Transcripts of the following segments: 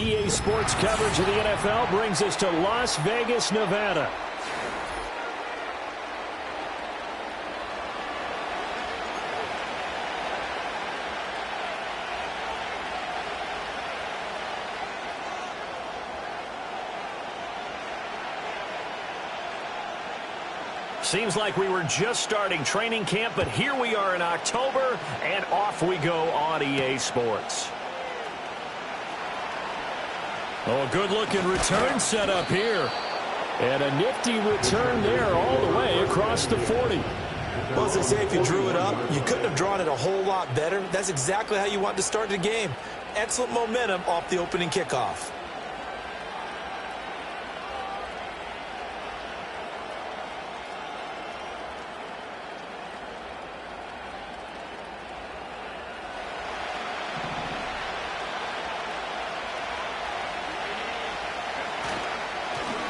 EA Sports coverage of the NFL brings us to Las Vegas, Nevada. Seems like we were just starting training camp, but here we are in October, and off we go on EA Sports. Oh, a good-looking return set up here. And a nifty return there all the way across the 40. Well, as they say, if you drew it up, you couldn't have drawn it a whole lot better. That's exactly how you want to start the game. Excellent momentum off the opening kickoff.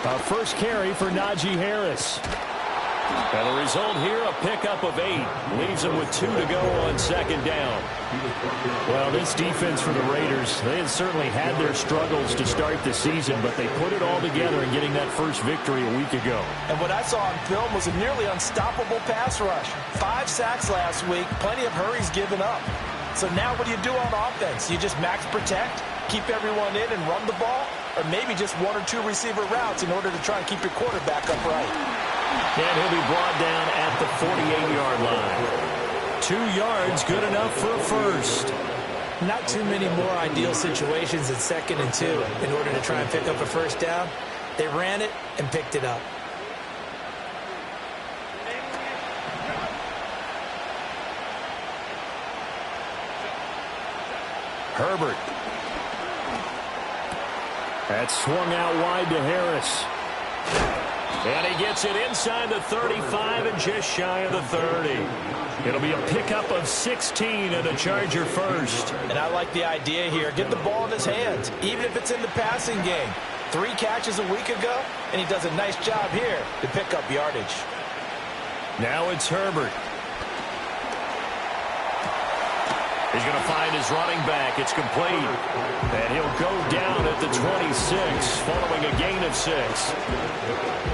Our first carry for Najee Harris. And the result here, a pickup of 8. Leaves him with 2 to go on second down. Well, this defense for the Raiders, they had certainly had their struggles to start the season, but they put it all together in getting that first victory a week ago. And what I saw on film was a nearly unstoppable pass rush. 5 sacks last week, plenty of hurries given up. So now what do you do on offense? You just max protect, keep everyone in and run the ball? Or maybe just 1 or 2 receiver routes in order to try and keep your quarterback upright. And he'll be brought down at the 48-yard line. 2 yards, good enough for a first. Not too many more ideal situations in 2nd and 2 in order to try and pick up a first down. They ran it and picked it up. Herbert. That's swung out wide to Harris. And he gets it inside the 35 and just shy of the 30. It'll be a pickup of 16 and a Charger first. And I like the idea here. Get the ball in his hands, even if it's in the passing game. 3 catches a week ago, and he does a nice job here to pick up yardage. Now it's Herbert. He's going to find his running back. It's complete. And he'll go down at the 26 following a gain of 6.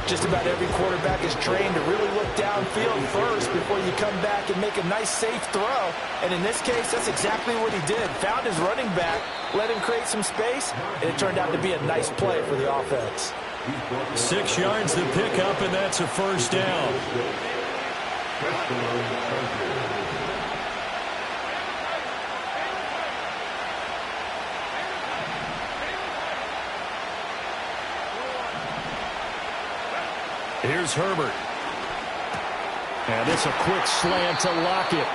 Just about every quarterback is trained to really look downfield first before you come back and make a nice, safe throw. And in this case, that's exactly what he did. Found his running back, let him create some space, and it turned out to be a nice play for the offense. 6 yards to pick up, and that's a first down. Here's Herbert. And it's a quick slant to Lockett.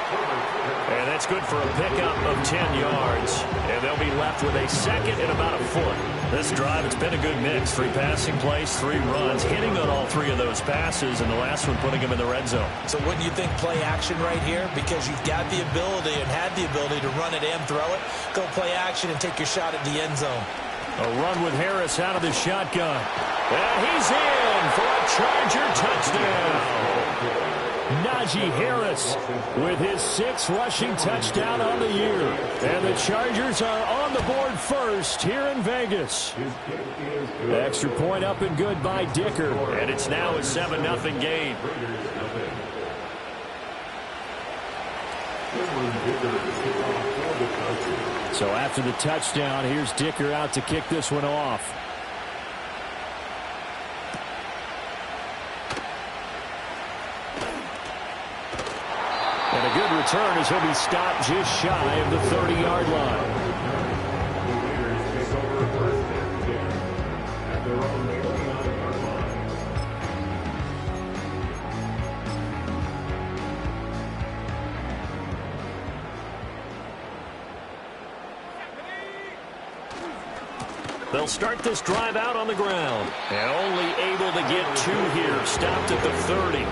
And that's good for a pickup of 10 yards. And they'll be left with a second and about a foot. This drive, it's been a good mix. 3 passing plays, 3 runs, hitting on all 3 of those passes, and the last one putting him in the red zone. So wouldn't you think play action right here? Because you've got the ability and had the ability to run it and throw it. Go play action and take your shot at the end zone. A run with Harris out of the shotgun. And he's in for a Charger touchdown. Najee Harris with his 6th rushing touchdown on the year. And the Chargers are on the board first here in Vegas. Extra point up and good by Dicker. And it's now a 7-0 game. So after the touchdown, here's Dicker out to kick this one off. And a good return as he'll be stopped just shy of the 30-yard line. They'll start this drive out on the ground. And only able to get 2 here. Stopped at the 30.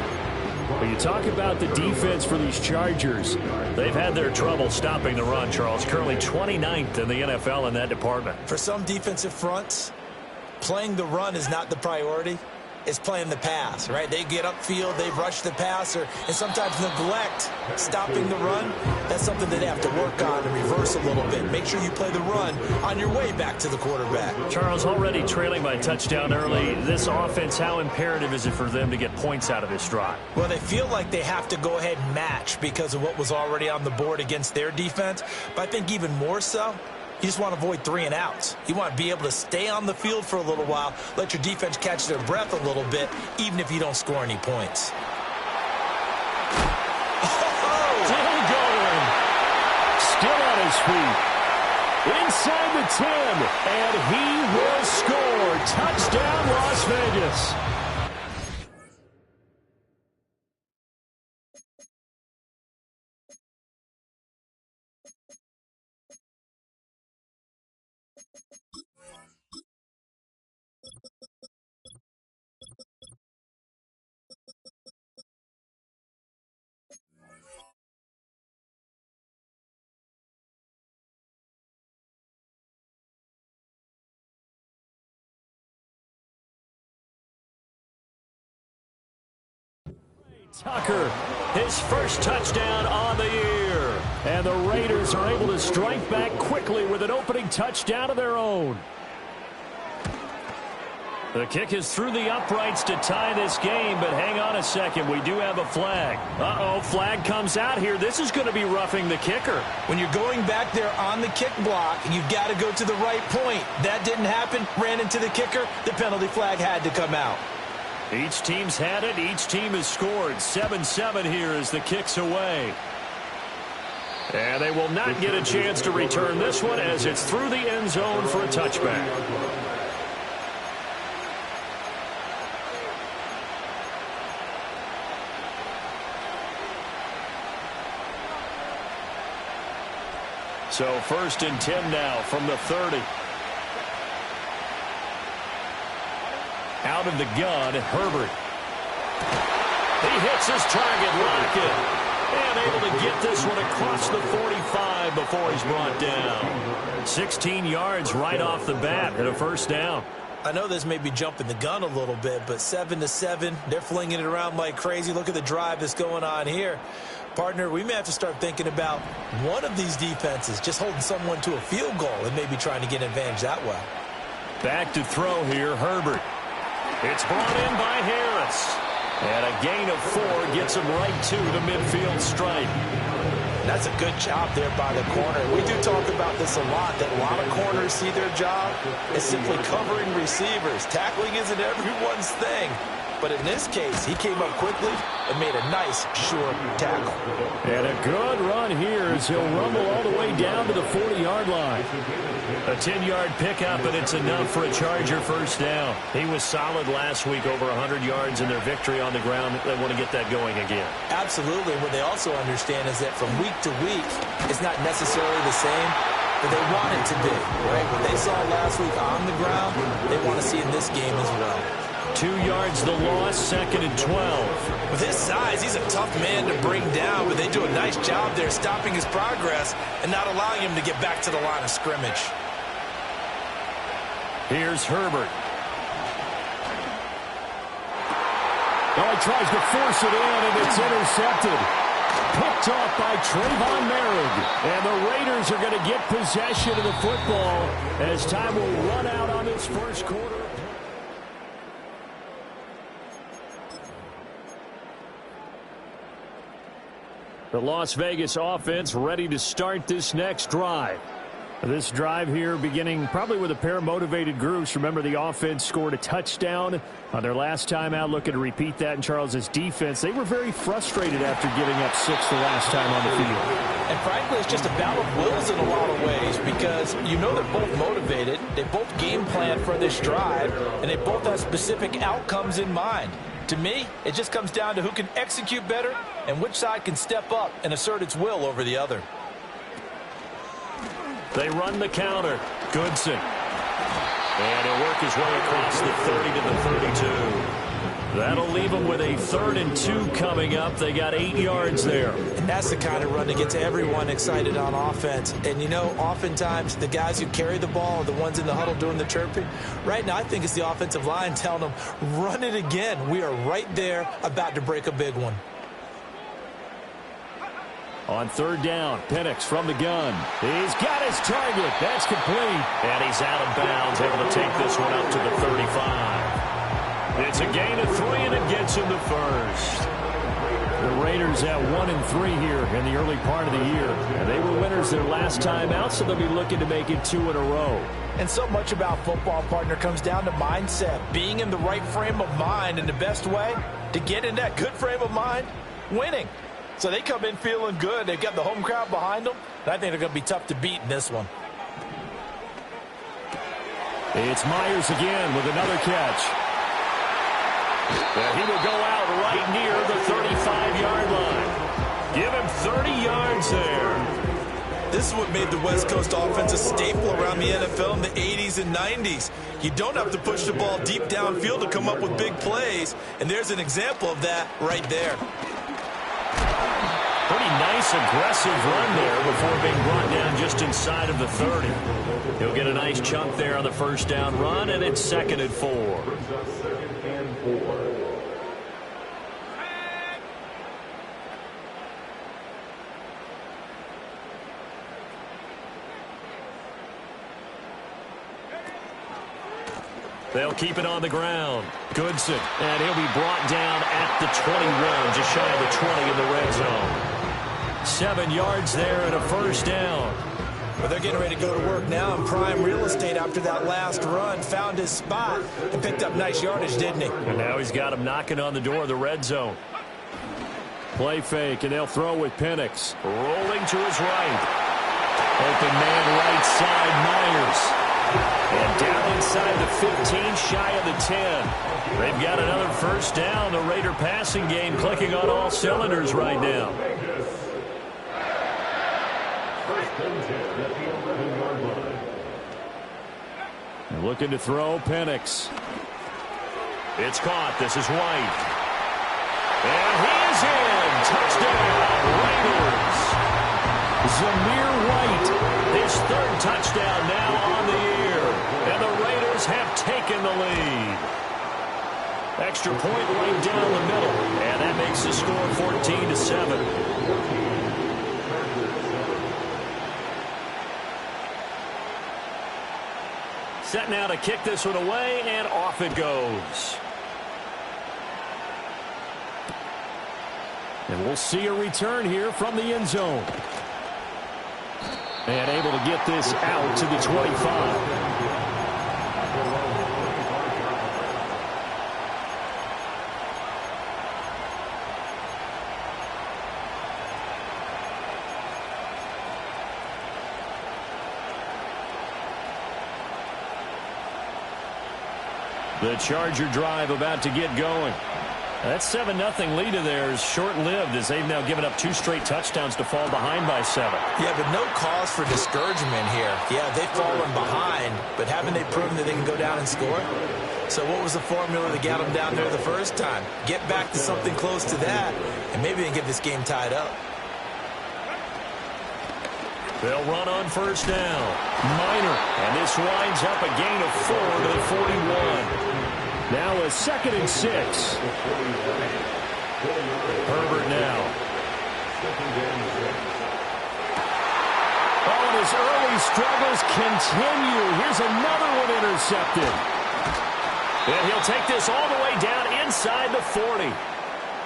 When you talk about the defense for these Chargers, they've had their trouble stopping the run, Charles. Currently 29th in the NFL in that department. For some defensive fronts, playing the run is not the priority. is playing the pass, right? They get upfield, they rush the passer, and sometimes neglect stopping the run. That's something that they have to work on and reverse a little bit. Make sure you play the run on your way back to the quarterback. Charles, already trailing by touchdown early. This offense, how imperative is it for them to get points out of this drive? Well, they feel like they have to go ahead and match because of what was already on the board against their defense. But I think even more so, you just want to avoid 3 and outs. You want to be able to stay on the field for a little while, let your defense catch their breath a little bit, even if you don't score any points. Still going. Still on his feet. Inside the 10, and he will score. Touchdown, Las Vegas. Tucker, his first touchdown on the year. And the Raiders are able to strike back quickly with an opening touchdown of their own. The kick is through the uprights to tie this game, but hang on a second. We do have a flag. Uh-oh, flag comes out here. This is going to be roughing the kicker. When you're going back there on the kick block, you've got to go to the right point. That didn't happen. Ran into the kicker. The penalty flag had to come out. Each team's had it. Each team has scored. 7-7 here as the kick's away. And they will not get a chance to return this one as it's through the end zone for a touchback. So 1st and 10 now from the 30. Out of the gun, Herbert. He hits his target, Lockett. And able to get this one across the 45 before he's brought down. 16 yards right off the bat and a first down. I know this may be jumping the gun a little bit, but 7-7, they're flinging it around like crazy. Look at the drive that's going on here. Partner, we may have to start thinking about one of these defenses just holding someone to a field goal and maybe trying to get an advantage that way. Back to throw here, Herbert. It's brought in by Harris. And a gain of 4 gets him right to the midfield stripe. That's a good job there by the corner. We do talk about this a lot, that a lot of corners see their job as simply covering receivers. Tackling isn't everyone's thing. But in this case, he came up quickly and made a nice, sure tackle. And a good run here as he'll rumble all the way down to the 40-yard line. A 10-yard pickup, and it's enough for a Charger first down. He was solid last week, over 100 yards in their victory on the ground. They want to get that going again. Absolutely. What they also understand is that from week to week, it's not necessarily the same, but they want it to be, right? What they saw last week on the ground, they want to see in this game as well. 2 yards the loss, 2nd and 12. With his size, he's a tough man to bring down, but they do a nice job there stopping his progress and not allowing him to get back to the line of scrimmage. Here's Herbert. Oh, he tries to force it in, and it's intercepted. Picked off by Trayvon Merrick. And the Raiders are going to get possession of the football as time will run out on this first quarter. The Las Vegas offense ready to start this next drive. This drive here beginning probably with a pair of motivated groups. Remember, the offense scored a touchdown on their last time out. Looking to repeat that in Charles's defense. They were very frustrated after giving up 6 the last time on the field. And frankly, it's just a battle of wills in a lot of ways because you know they're both motivated. They both game plan for this drive, and they both have specific outcomes in mind. To me, it just comes down to who can execute better and which side can step up and assert its will over the other. They run the counter. Goodson. And he'll work his way across the 30 to the 32. That'll leave them with a 3rd and 2 coming up. They got 8 yards there. And that's the kind of run that gets everyone excited on offense. And, you know, oftentimes the guys who carry the ball are the ones in the huddle doing the chirping. Right now, I think it's the offensive line telling them, run it again. We are right there about to break a big one. On 3rd down, Penix from the gun. He's got his target. That's complete. And he's out of bounds, able to take this one up to the 35. It's a gain of 3, and it gets him the first. The Raiders at 1-3 here in the early part of the year. And they were winners their last time out, so they'll be looking to make it 2 in a row. And so much about football, partner, comes down to mindset. Being in the right frame of mind, and the best way to get in that good frame of mind, winning. So they come in feeling good. They've got the home crowd behind them. And I think they're going to be tough to beat in this one. It's Myers again with another catch. And he will go out right near the 35-yard line. Give him 30 yards there. This is what made the West Coast offense a staple around the NFL in the 80s and 90s. You don't have to push the ball deep downfield to come up with big plays. And there's an example of that right there. Pretty nice, aggressive run there before being brought down just inside of the 30. He'll get a nice chunk there on the 1st down run, and it's 2nd and 4. They'll keep it on the ground. Goodson, and he'll be brought down at the 21, just shy of the 20 in the red zone. 7 yards there and a 1st down. Well, they're getting ready to go to work now in prime real estate after that last run. Found his spot and picked up nice yardage, didn't he? And now he's got him knocking on the door of the red zone. Play fake, and they'll throw with Penix. Rolling to his right. Open man right side, Myers. And down inside the 15, shy of the 10. They've got another 1st down. The Raider passing game clicking on all cylinders right now. And looking to throw, Penix. It's caught. This is White. And he is in. Touchdown, Raiders. Zamir White, his 3rd touchdown now on the year. And the Raiders have taken the lead. Extra point right down the middle. And that makes the score 14-7. Set now to kick this one away, and off it goes. And we'll see a return here from the end zone. And able to get this out to the 25. The Charger drive about to get going. That 7-0 lead of theirs short-lived as they've now given up 2 straight touchdowns to fall behind by 7. Yeah, but no cause for discouragement here. Yeah, they've fallen behind, but haven't they proven that they can go down and score? So what was the formula that got them down there the first time? Get back to something close to that, and maybe they can get this game tied up. They'll run on 1st down. Minor, and this winds up a gain of 4 to the 41. Now a 2nd and 6. Herbert now. Oh, and his early struggles continue. Here's another one intercepted. And he'll take this all the way down inside the 40.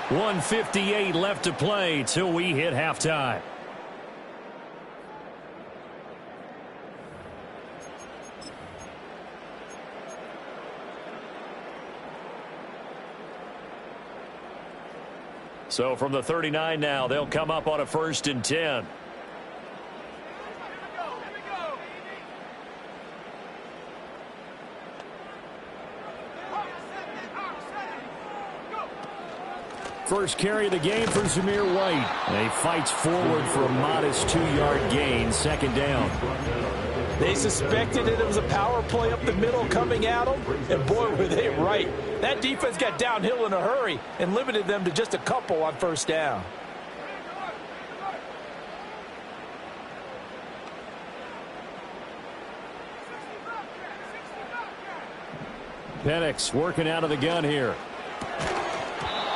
1:58 left to play till we hit halftime. So from the 39 now, they'll come up on a 1st and 10. First carry of the game for Zamir White. And he fights forward for a modest 2-yard gain. 2nd down. They suspected it was a power play up the middle coming at them, and boy, were they right. That defense got downhill in a hurry and limited them to just a couple on first down. Penix working out of the gun here.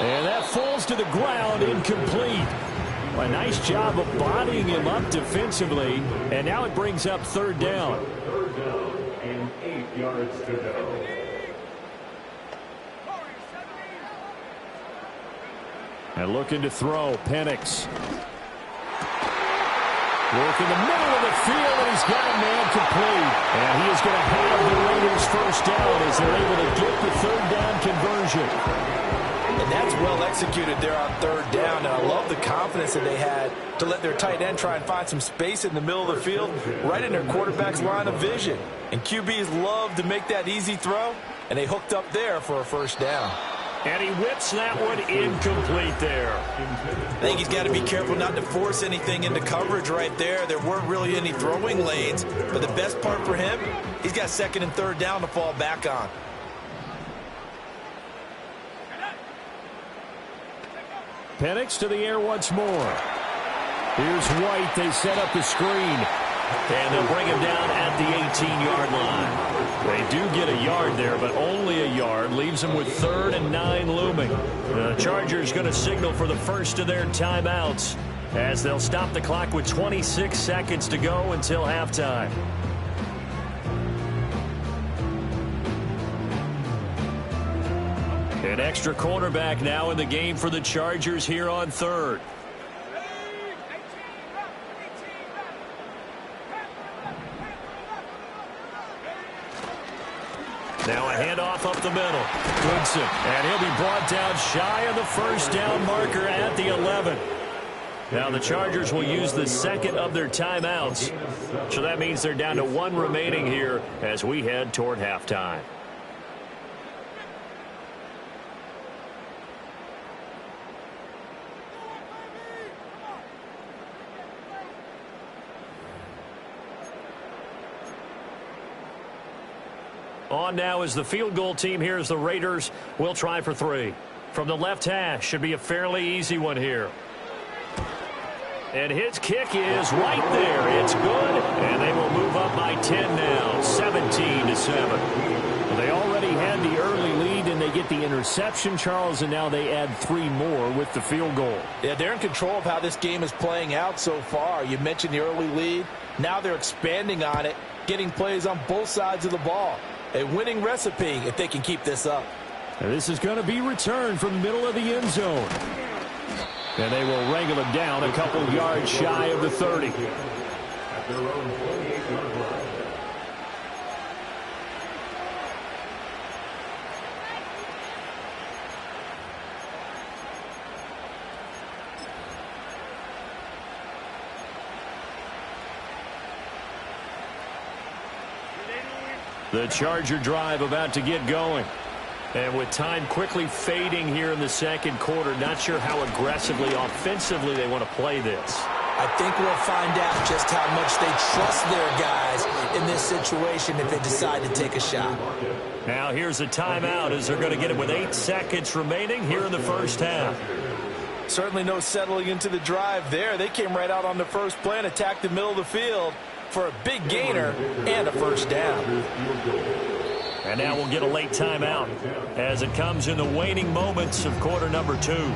And that falls to the ground, incomplete. A nice job of bodying him up defensively, and now it brings up third down. Third down and 8 yards to go. And looking to throw, Penix. Working the middle of the field, and he's got a man complete. And he is going to have the Raiders first down as they're able to get the third down conversion. And that's well executed there on third down. And I love the confidence that they had to let their tight end try and find some space in the middle of the field, right in their quarterback's line of vision. And QBs love to make that easy throw, and they hooked up there for a first down. And he whips that one incomplete there. I think he's got to be careful not to force anything into coverage right there. There weren't really any throwing lanes, but the best part for him, he's got second and third down to fall back on. Penix to the air once more. Here's White. They set up the screen. And they'll bring him down at the 18-yard line. They do get a yard there, but only a yard. Leaves them with 3rd and 9 looming. The Chargers going to signal for the first of their timeouts as they'll stop the clock with 26 seconds to go until halftime. An extra cornerback now in the game for the Chargers here on 3rd. Now a handoff up the middle. Goodson, and he'll be brought down shy of the first down marker at the 11. Now the Chargers will use the second of their timeouts. So that means they're down to 1 remaining here as we head toward halftime. On now is the field goal team. Here's the Raiders. We'll try for 3. From the left hash. Should be a fairly easy one here. And his kick is right there. It's good. And they will move up by 10 now. 17-7. They already had the early lead, and they get the interception, Charles, and now they add 3 more with the field goal. Yeah, they're in control of how this game is playing out so far. You mentioned the early lead. Now they're expanding on it, getting plays on both sides of the ball. A winning recipe if they can keep this up. And this is going to be returned from the middle of the end zone. And they will wrangle it down a couple yards shy of the 30. At their own 28-yard line. The Charger drive about to get going. And with time quickly fading here in the second quarter, not sure how aggressively, offensively they want to play this. I think we'll find out just how much they trust their guys in this situation if they decide to take a shot. Now here's a timeout as they're going to get it with 8 seconds remaining here in the first half. Certainly no settling into the drive there. They came right out on the first play and attacked the middle of the field for a big gainer and a first down. And now we'll get a late timeout as it comes in the waning moments of quarter number 2.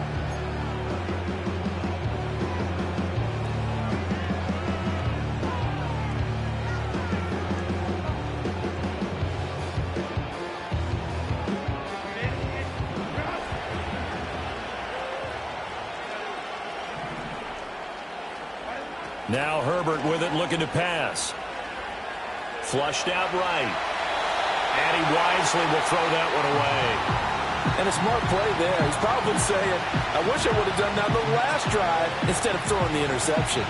Now Herbert with it, looking to pass. Flushed out right. And he wisely will throw that one away. And a smart play there. He's probably saying, I wish I would have done that the last drive instead of throwing the interception.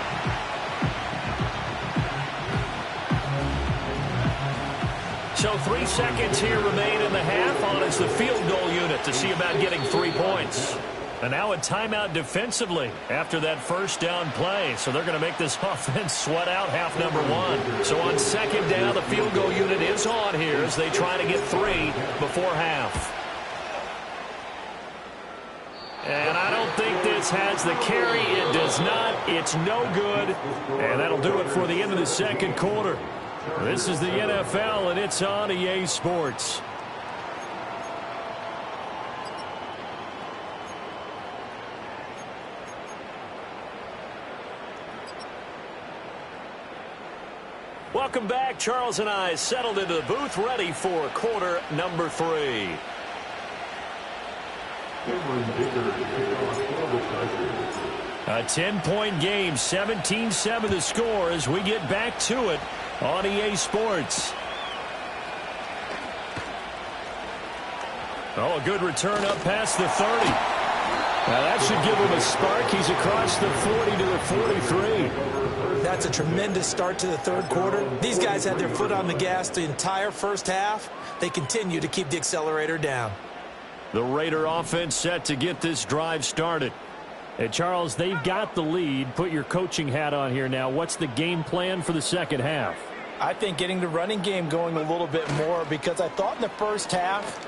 So 3 seconds here remain in the half on as the field goal unit to see about getting 3 points. And now a timeout defensively after that first down play. So they're going to make this offense sweat out half number one. So on second down, the field goal unit is on here as they try to get 3 before half. And I don't think this has the carry. It does not. It's no good. And that'll do it for the end of the second quarter. This is the NFL, and it's on EA Sports. Welcome back. Charles and I settled into the booth, ready for quarter number 3. A 10-point game, 17-7 the score as we get back to it on EA Sports. Oh, a good return up past the 30. Now that should give him a spark. He's across the 40 to the 43. That's a tremendous start to the third quarter. These guys had their foot on the gas the entire first half. They continue to keep the accelerator down. The Raider offense set to get this drive started. Hey, Charles, they've got the lead. Put your coaching hat on here now. What's the game plan for the second half? I think getting the running game going a little bit more, because I thought in the first half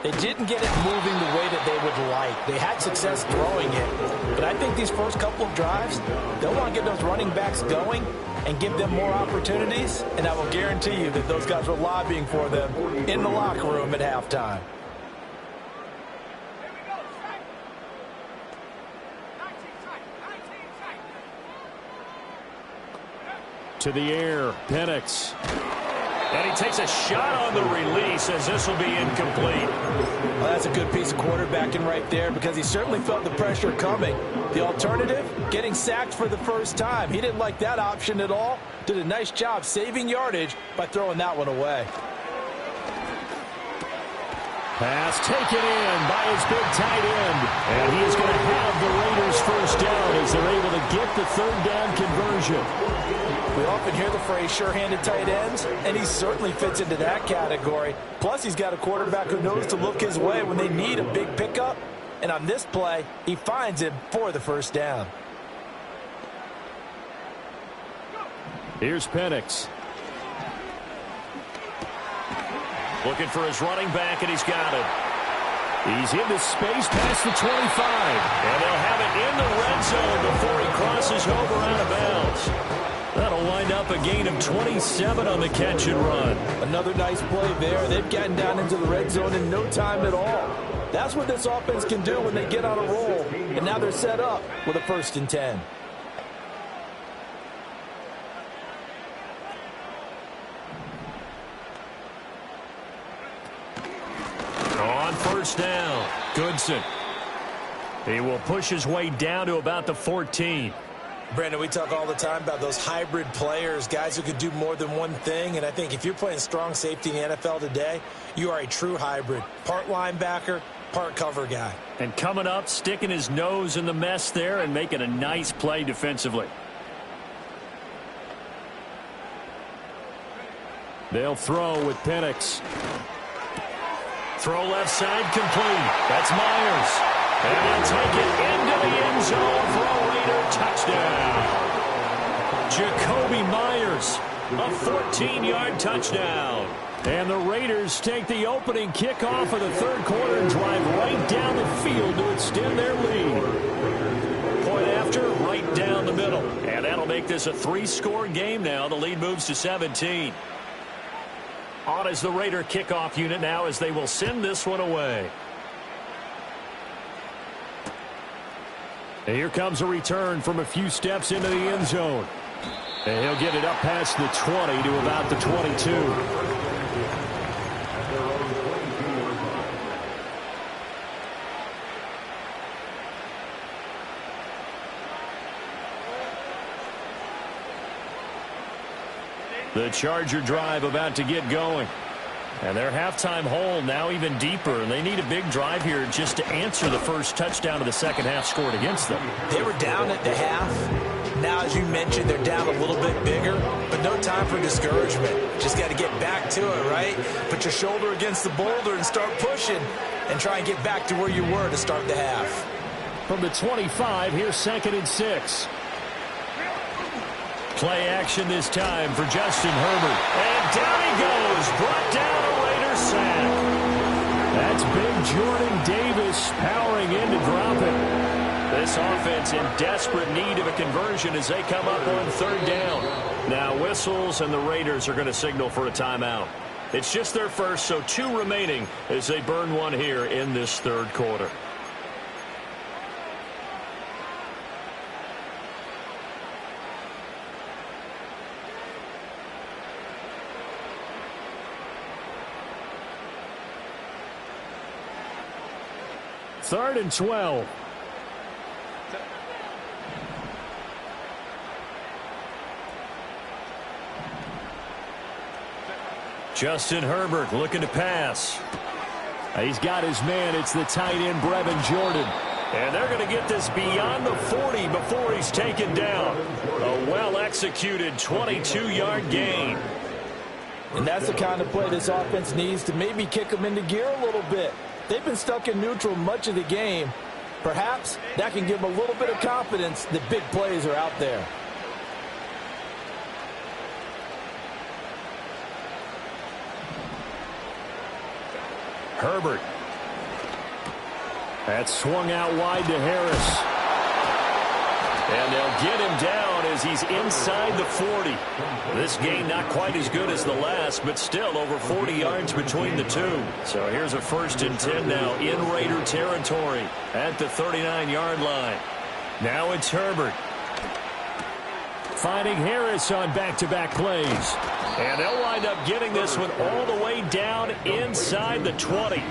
they didn't get it moving the way that they would like. They had success throwing it. But I think these first couple of drives, they'll want to get those running backs going and give them more opportunities. And I will guarantee you that those guys were lobbying for them in the locker room at halftime. To the air, Penix. And he takes a shot on the release as this will be incomplete. Well, that's a good piece of quarterbacking right there, because he certainly felt the pressure coming. The alternative, getting sacked for the first time. He didn't like that option at all. Did a nice job saving yardage by throwing that one away. Pass taken in by his big tight end. And he is going to have the Raiders first down as they're able to get the third down conversion. We often hear the phrase sure-handed tight ends, and he certainly fits into that category. Plus, he's got a quarterback who knows to look his way when they need a big pickup. And on this play, he finds him for the first down. Here's Penix. Looking for his running back, and he's got it. He's into space past the 25. And they'll have it in the red zone before he crosses over out of bounds. That'll wind up a gain of 27 on the catch and run. Another nice play there. They've gotten down into the red zone in no time at all. That's what this offense can do when they get on a roll. And now they're set up with a 1st and 10. On first down, Goodson. He will push his way down to about the 14. Brandon, we talk all the time about those hybrid players, guys who could do more than one thing. And I think if you're playing strong safety in the NFL today, you are a true hybrid. Part linebacker, part cover guy. And coming up, sticking his nose in the mess there and making a nice play defensively. They'll throw with Penix. Throw left side complete. That's Myers. And he'll take it into the end zone for a Raider touchdown. Jakobi Myers, a 14-yard touchdown. And the Raiders take the opening kickoff of the third quarter and drive right down the field to extend their lead. Point after, right down the middle. And that'll make this a 3-score game now. The lead moves to 17. On is the Raider kickoff unit now as they will send this one away. And here comes a return from a few steps into the end zone. And he'll get it up past the 20 to about the 22. The Charger drive about to get going. And their halftime hole now even deeper. And they need a big drive here just to answer the first touchdown of the second half scored against them. They were down at the half. Now, as you mentioned, they're down a little bit bigger. But no time for discouragement. Just got to get back to it, right? Put your shoulder against the boulder and start pushing. And try and get back to where you were to start the half. from the 25. Here's 2nd and 6. Play action this time for Justin Herbert. And down he goes. Brought down a Raider sack. That's big Jordan Davis powering in to drop it. This offense in desperate need of a conversion as they come up on 3rd down. Now whistles and the Raiders are going to signal for a timeout. It's just their first, so 2 remaining as they burn one here in this 3rd quarter. Third and 12. Justin Herbert looking to pass. He's got his man. It's the tight end, Brevin Jordan. And they're going to get this beyond the 40 before he's taken down. A well-executed 22-yard gain. And that's the kind of play this offense needs to maybe kick them into gear a little bit. They've been stuck in neutral much of the game. Perhaps that can give them a little bit of confidence that big plays are out there. Herbert. That's swung out wide to Harris. And they'll get him down as he's inside the 40. This gain not quite as good as the last, but still over 40 yards between the two. So here's a 1st and 10 now in Raider territory at the 39-yard line. Now it's Herbert. Finding Harris on back-to-back plays. And they'll wind up getting this one all the way down inside the 20.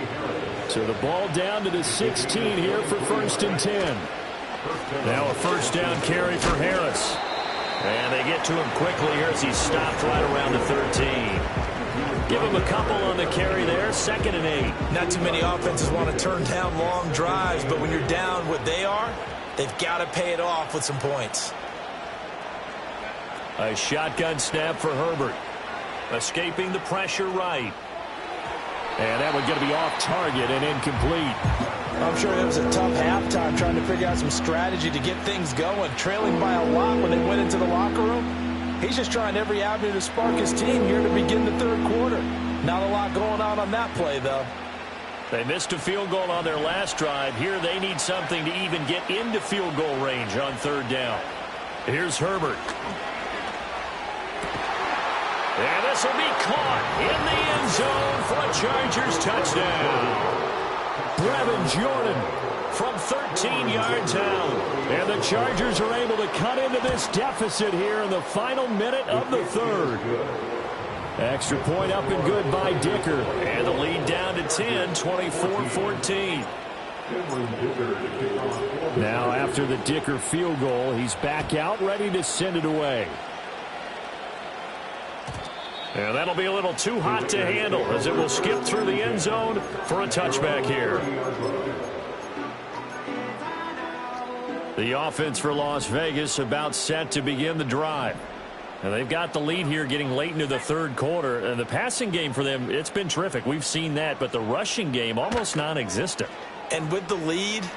So the ball down to the 16 here for 1st and 10. Now a 1st down carry for Harris. And they get to him quickly here as he's stopped right around the 13. Give him a couple on the carry there. 2nd and 8. Not too many offenses want to turn down long drives, but when you're down what they are, they've got to pay it off with some points. A shotgun snap for Herbert. Escaping the pressure right. And that one going to be off target and incomplete. I'm sure it was a tough halftime trying to figure out some strategy to get things going. Trailing by a lot when they went into the locker room. He's just trying every avenue to spark his team here to begin the 3rd quarter. Not a lot going on that play, though. They missed a field goal on their last drive. Here they need something to even get into field goal range on 3rd down. Here's Herbert. And this will be caught in the end zone for a Chargers touchdown. Brevin Jordan from 13 yards out. And the Chargers are able to cut into this deficit here in the final minute of the 3rd. Extra point up and good by Dicker. And the lead down to 10, 24-14. Now after the Dicker field goal, he's back out ready to send it away. And that'll be a little too hot to handle as it will skip through the end zone for a touchback here. The offense for Las Vegas about set to begin the drive. And they've got the lead here getting late into the 3rd quarter. And the passing game for them, it's been terrific. We've seen that. But the rushing game, almost non-existent. And with the lead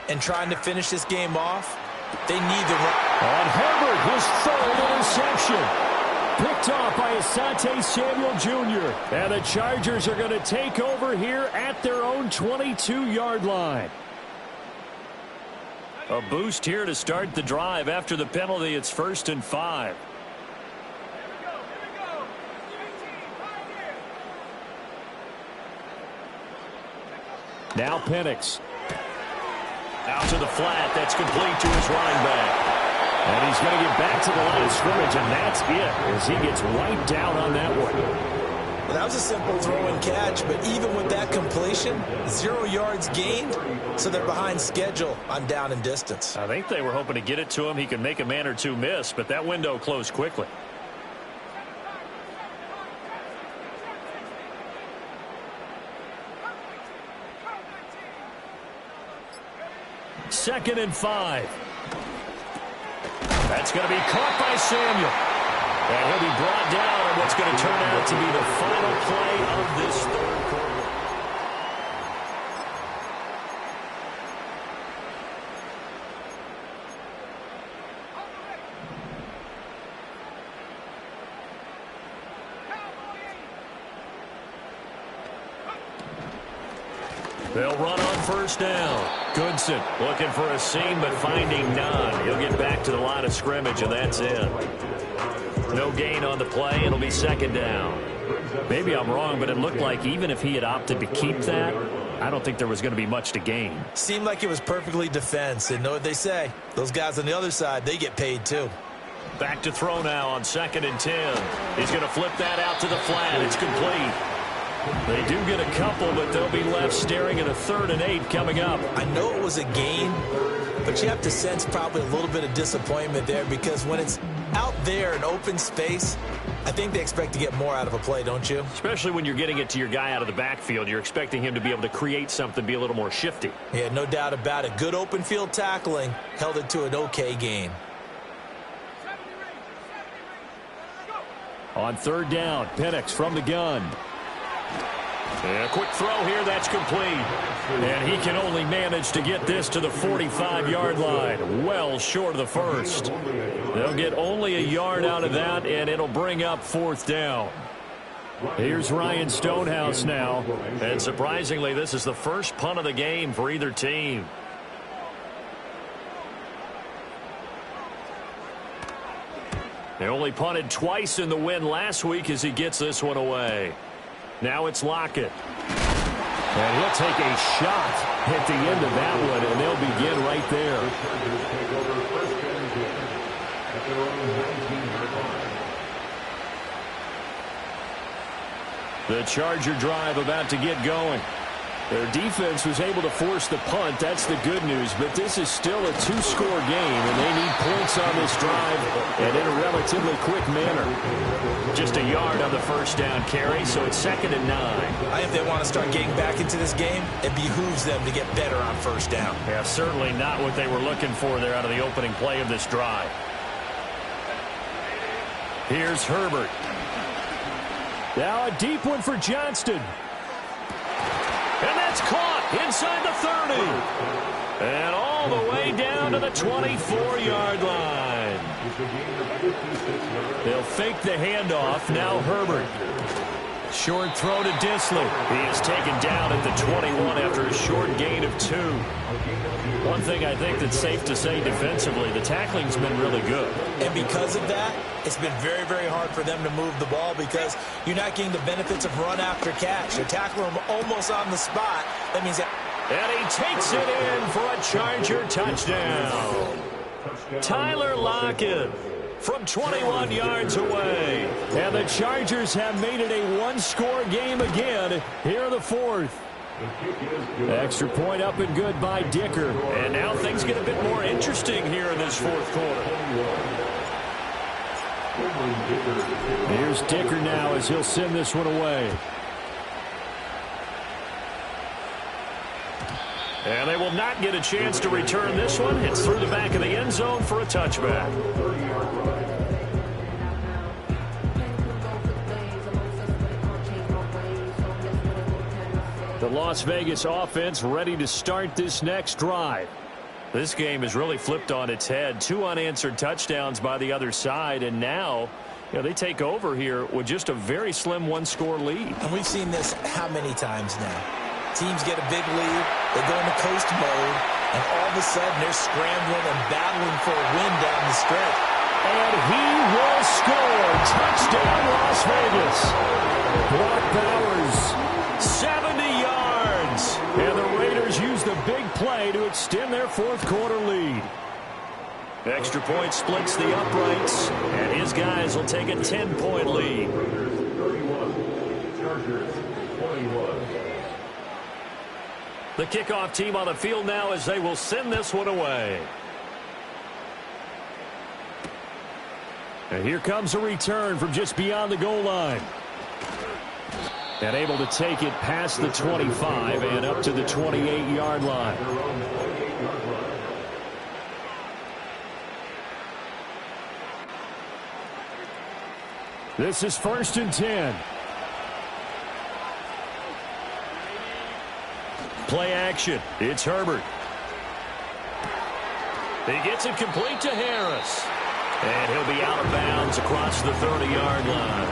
and trying to finish this game off, they need the run. On Herbert, his 3rd interception. Picked off by Asante Samuel Jr. And the Chargers are going to take over here at their own 22-yard line. A boost here to start the drive after the penalty. It's 1st and 5. Now Penix. Out to the flat. That's complete to his running back. And he's going to get back to the line of scrimmage, and that's it as he gets wiped out on that one. Well, that was a simple throw and catch, but even with that completion, 0 yards gained, so they're behind schedule on down and distance. I think they were hoping to get it to him. He could make a man or two miss, but that window closed quickly. Second and 5. That's going to be caught by Samuel. And he'll be brought down on what's going to turn out to be the final play of this 3rd quarter. They'll run on first down. Goodson looking for a seam but finding none. He'll get back to the line of scrimmage, and that's it. No gain on the play. It'll be second down. Maybe I'm wrong, but it looked like even if he had opted to keep that, I don't think there was going to be much to gain. Seemed like it was perfectly defense. And know what they say. Those guys on the other side, they get paid too. Back to throw now on 2nd and 10. He's going to flip that out to the flat. It's complete. They do get a couple, but they'll be left staring at a 3rd and 8 coming up. I know it was a gain, but you have to sense probably a little bit of disappointment there because when it's out there in open space, I think they expect to get more out of a play, don't you? Especially when you're getting it to your guy out of the backfield. You're expecting him to be able to create something, be a little more shifty. Yeah, no doubt about it. Good open field tackling held it to an okay gain. On 3rd down, Penix from the gun. And a quick throw here, that's complete. And he can only manage to get this to the 45-yard line, well short of the first. They'll get only a yard out of that, and it'll bring up 4th down. Here's Ryan Stonehouse now. And surprisingly, this is the first punt of the game for either team. They only punted twice in the win last week as he gets this one away. Now it's Lockett. And he'll take a shot at the end of that one, and they'll begin right there. The Charger drive about to get going. Their defense was able to force the punt. That's the good news. But this is still a 2-score game, and they need points on this drive and in a relatively quick manner. Just a yard on the first down carry, so it's 2nd and 9. I think they want to start getting back into this game. It behooves them to get better on first down. Yeah, certainly not what they were looking for there out of the opening play of this drive. Here's Herbert. Now a deep one for Johnston. And that's caught inside the 30. And all the way down to the 24-yard line. They'll fake the handoff. Now Herbert. Short throw to Dissly. He is taken down at the 21 after a short gain of 2. One thing I think that's safe to say defensively, the tackling's been really good. And because of that, it's been very, very hard for them to move the ball because you're not getting the benefits of run after catch. You tackle them almost on the spot. That means that... And he takes it in for a Charger touchdown. Tyler Lockett from 21 yards away. And the Chargers have made it a 1-score game again here in the 4th. Extra point up and good by Dicker. And now things get a bit more interesting here in this 4th quarter. Here's Dicker now as he'll send this one away. And they will not get a chance to return this one. It's through the back of the end zone for a touchback. The Las Vegas offense ready to start this next drive. This game has really flipped on its head. 2 unanswered touchdowns by the other side, and now they take over here with just a very slim 1-score lead. And we've seen this how many times now? Teams get a big lead, they go into coast mode, and all of a sudden they're scrambling and battling for a win down the stretch. And he will score. Touchdown, Las Vegas. Brock Bowers, 70 yards. And the Raiders use the big play to extend their 4th quarter lead. Extra point splits the uprights, and his guys will take a 10-point lead. The kickoff team on the field now as they will send this one away. And here comes a return from just beyond the goal line. And able to take it past the 25 and up to the 28-yard line. This is 1st and 10. Play action. It's Herbert. He gets it complete to Harris. And he'll be out of bounds across the 30-yard line.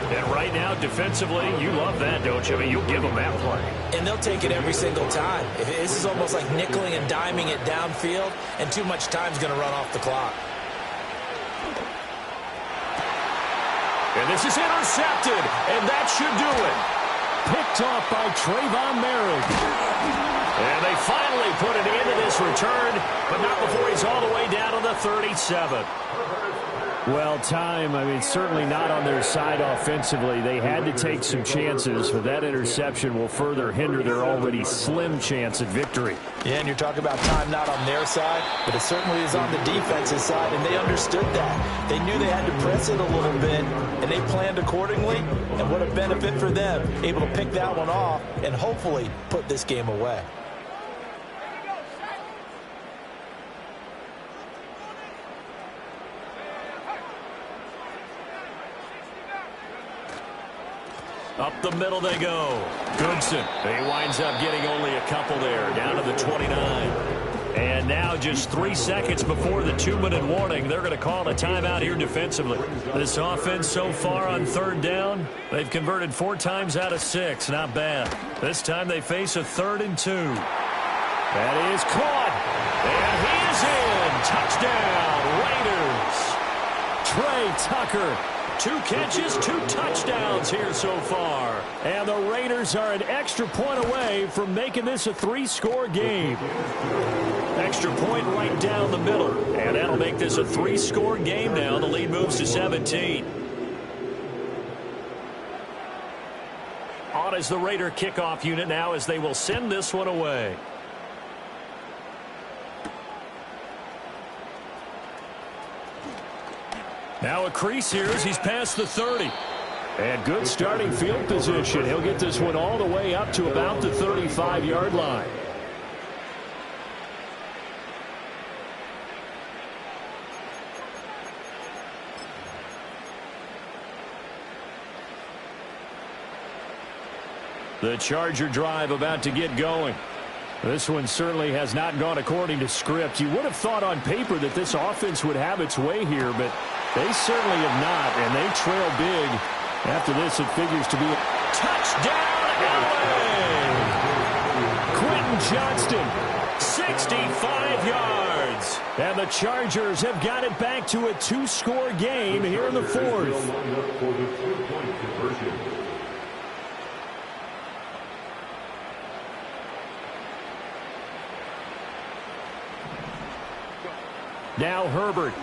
And right now, defensively, you love that, don't you? I mean, you'll give them that play. And they'll take it every single time. This is almost like nickeling and diming it downfield, and too much time's going to run off the clock. And this is intercepted, and that should do it. Picked off by Trayvon Merrick. And they finally put an end to this return, but not before he's all the way down to the 37. Well, time, I mean, certainly not on their side offensively. They had to take some chances, but that interception will further hinder their already slim chance at victory. Yeah, and you're talking about time not on their side, but it certainly is on the defense's side, and they understood that. They knew they had to press it a little bit, and they planned accordingly, and what a benefit for them, able to pick that one off and hopefully put this game away. Up the middle they go. Goodson. He winds up getting only a couple there, down to the 29. And now just 3 seconds before the 2-minute warning, they're going to call a timeout here defensively. This offense so far on third down, they've converted 4 times out of 6. Not bad. This time they face a 3rd and 2. That is caught. And he is in. Touchdown, Raiders. Trey Tucker. 2 catches, 2 touchdowns here so far. And the Raiders are an extra point away from making this a 3-score game. Extra point right down the middle. And that'll make this a 3-score game now. The lead moves to 17. On is the Raider kickoff unit now as they will send this one away. Now a crease here as he's past the 30. And good starting field position. He'll get this one all the way up to about the 35-yard line. The Charger drive about to get going. This one certainly has not gone according to script. You would have thought on paper that this offense would have its way here, but they certainly have not, and they trail big. After this, it figures to be a touchdown, LA! Quentin Johnston, 65 yards. And the Chargers have got it back to a 2-score game here in the 4th. Now Herbert.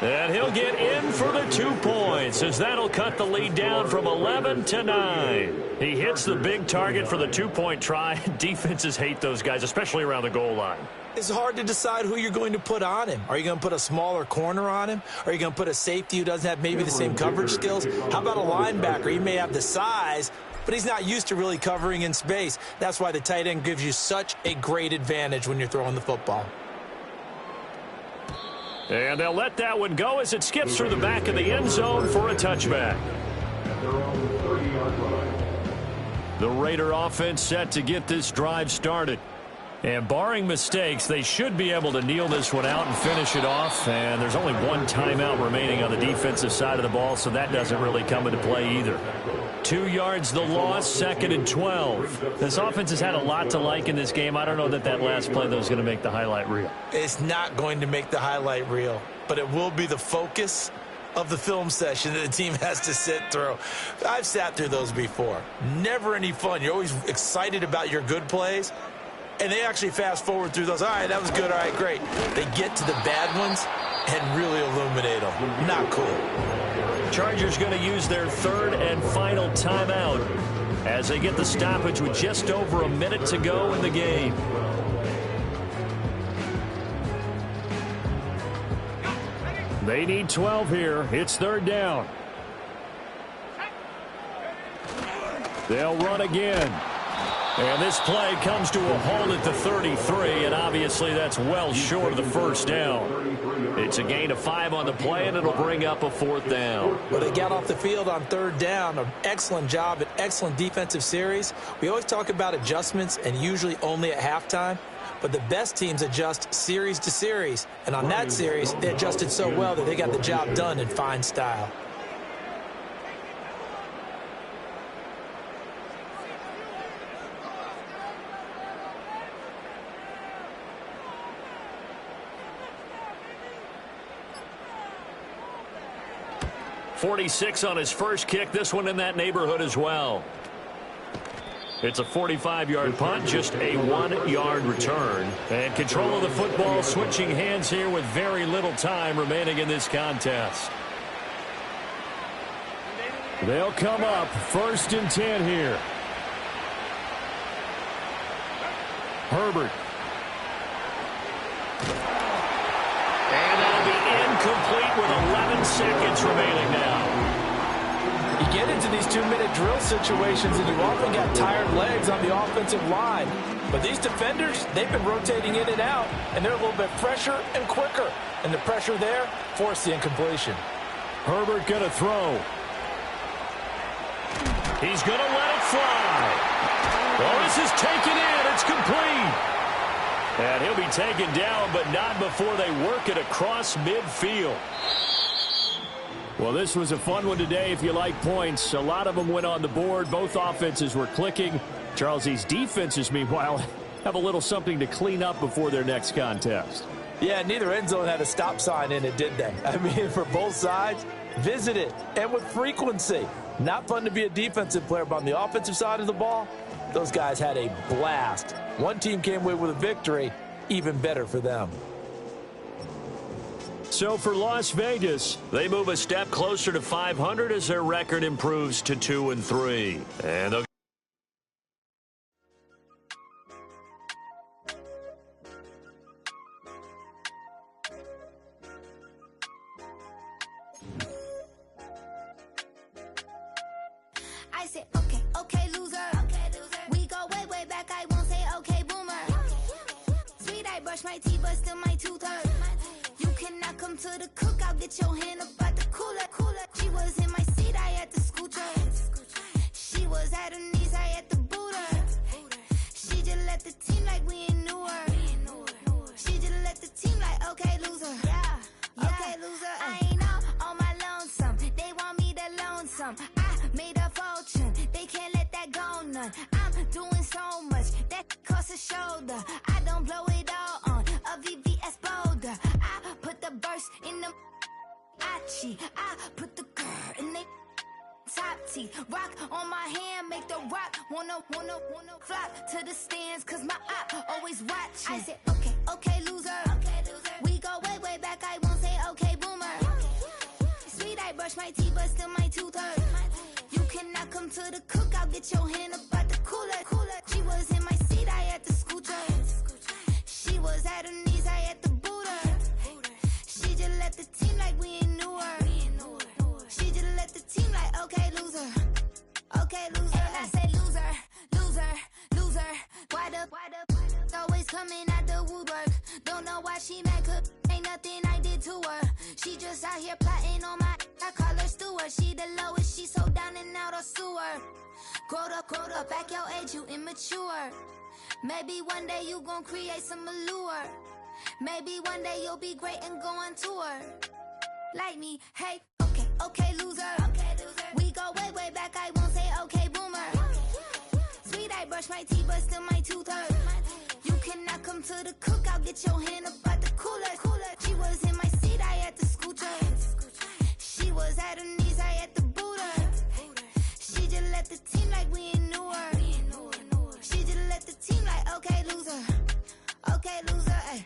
And he'll get in for the 2 points as that'll cut the lead down from 11 to 9. He hits the big target for the 2-point try. Defenses hate those guys, especially around the goal line. It's hard to decide who you're going to put on him. Are you going to put a smaller corner on him? Are you going to put a safety who doesn't have maybe the same coverage skills? How about a linebacker? He may have the size, but he's not used to really covering in space. That's why the tight end gives you such a great advantage when you're throwing the football. And they'll let that one go as it skips through the back of the end zone for a touchback. The Raider offense set to get this drive started. And barring mistakes, they should be able to kneel this one out and finish it off. And there's only 1 timeout remaining on the defensive side of the ball, so that doesn't really come into play either. 2 yards the loss, 2nd and 12. This offense has had a lot to like in this game. I don't know that last play, though, is going to make the highlight reel. It's not going to make the highlight reel, but it will be the focus of the film session that the team has to sit through. I've sat through those before. Never any fun. You're always excited about your good plays, and they actually fast forward through those. All right, that was good. All right, great. They get to the bad ones and really illuminate them. Not cool. Chargers going to use their 3rd and final timeout as they get the stoppage with just over a minute to go in the game. They need 12 here. It's 3rd down. They'll run again. And this play comes to a halt at the 33, and obviously that's well short of the 1st down. It's a gain of 5 on the play, and it'll bring up a 4th down. Well, they got off the field on 3rd down. An excellent job, an excellent defensive series. We always talk about adjustments, and usually only at halftime. But the best teams adjust series to series. And on that series, they adjusted so well that they got the job done in fine style. 46 on his first kick. This one in that neighborhood as well. It's a 45-yard punt, just a 1-yard return. And control of the football switching hands here with very little time remaining in this contest. They'll come up 1st and 10 here. Herbert. And that'll be incomplete with 11 seconds remaining now. You get into these 2-minute drill situations and you often got tired legs on the offensive line. But these defenders, they've been rotating in and out, and they're a little bit fresher and quicker. And the pressure there forced the incompletion. Herbert going to throw. He's going to let it fly. Oh, this is taken in. It's complete. And he'll be taken down, but not before they work it across midfield. Well, this was a fun one today if you like points. A lot of them went on the board. Both offenses were clicking. Charles, these defenses, meanwhile, have a little something to clean up before their next contest. Yeah, neither end zone had a stop sign in it, did they? I mean, for both sides, visit it, and with frequency. Not fun to be a defensive player, but on the offensive side of the ball, those guys had a blast. One team came away with a victory, even better for them. So for Las Vegas, they move a step closer to 500 as their record improves to 2-3. And they'll I said, okay, loser. We go way back. I won't say okay, boomer. Sweet, I brush my teeth, but still my tooth hurt. You cannot come to the cookout, get your hand up out the cooler. She was in my seat, I had to scoot her. She was at her knees, I had to boot her. She just let the team like we ain't knew her. She just let the team like, okay, loser. Yeah, okay, loser. I ain't on my lonesome. They want me to loan some. I made a fortune, they can't let that go none. I'm doing so much, that costs a shoulder. I don't blow it all on a VVS boulder. I put the verse in the I put the girl in the top T. Rock on my hand, make the rock wanna flock to the stands, cause my eye always watching. I said, okay, loser. We go way back, I won't say okay, boomer. Sweet, I brush my teeth, but still my tooth hurt. You cannot come to the cookout, get your hand up out the cooler. She was in my seat, I had to scoot her. She was at her knees, I had to boot her. She just let the team like we ain't knew her. She just let the team like, okay, loser. Okay, loser. And I say loser. Why the always coming out the woodwork? Don't know why she mad, cause ain't nothing I did to her. She just out here plotting on my, I call her steward. She the lowest, she so down and out of sewer. Growed up, back your age, you immature. Maybe one day you gon' create some allure. Maybe one day you'll be great and go on tour. Like me, hey, okay, loser. We go way back, I won't say okay, boomer. Sweet, I brush my teeth, but still my tooth hurt. You cannot come to the cookout, get your hand up out the cooler. She was in my seat, I had to scoot her. She was at her knees, I had to boot her. She just let the team like we ain't knew her. She just let the team like, okay, loser. Okay, loser, ay.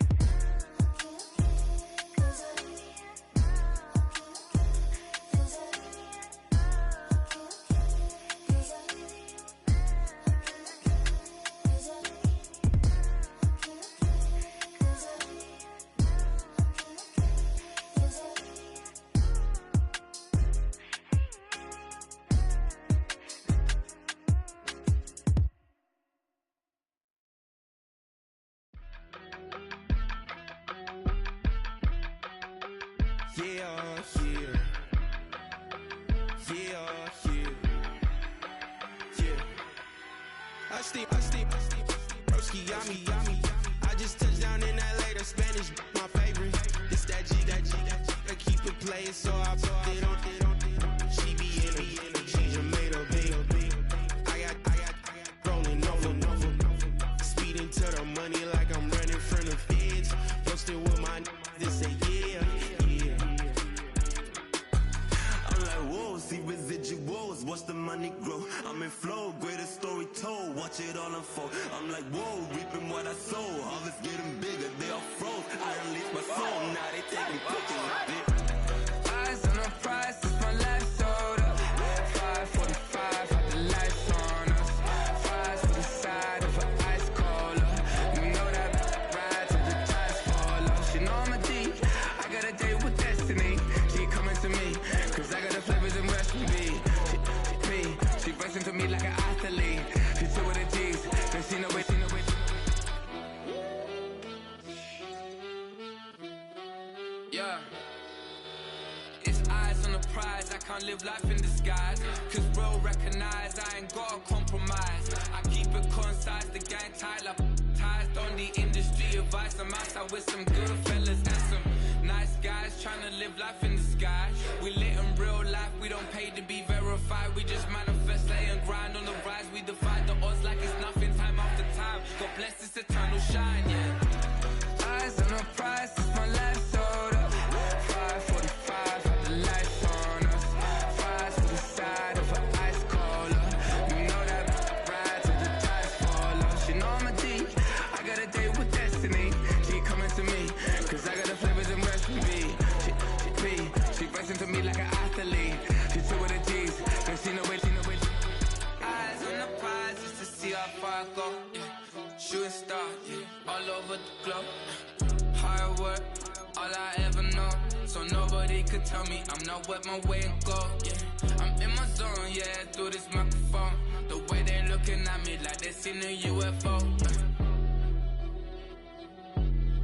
I just touched down in LA, the Spanish, my favorite. This that G, I keep it playing, so I put it on. She be in me, she just made a big. I got rolling over, speeding to the money like I'm running from the feds. Posted with my, this say yeah. I'm like, I'm like, whoa, reaping what I sow. Harvest getting bigger, they all froze. I unleashed my soul, now they taking pictures of it. Eyes on the prize, it's my life sold up. 5:45, had the lights on us. Fries for the side of an ice cola. You know that ride till the tires fall off. She know I'm a D, I got a date with destiny. She coming to me, cause I got the flavors and recipe. She racing to me like an athlete. She two with the G's, then she know it, Yeah. It's eyes on the prize, I can't live life in disguise. Cause real recognize I ain't gotta compromise. I keep it concise, the gang tied up ties. On the industry advice, I'm outside with some good fellas and some nice guys trying to live life in the sky. We lit in real life, we don't pay to be verified. We just manifest, lay and grind on the rise. We defy the odds like it's nothing, time after time. God bless this eternal shine, yeah. Eyes on the prize, it's my life sold up. 5:45, had the lights on us. Fries for the side of an ice cola. You know that ride till the tires fall off. She know I'm a D, I got a date with destiny. She coming to me, cause I got the flavors and recipe. She racing to me like an athlete. She two with the G's, then she know it. Eyes on the prize just to see how far I go. Yeah. Shooting star, yeah. All over the globe. Hard work, all I ever know. So nobody could tell me I'm not wet my way and go. Yeah. I'm in my zone, yeah, through this microphone. The way they looking at me like they seen a UFO.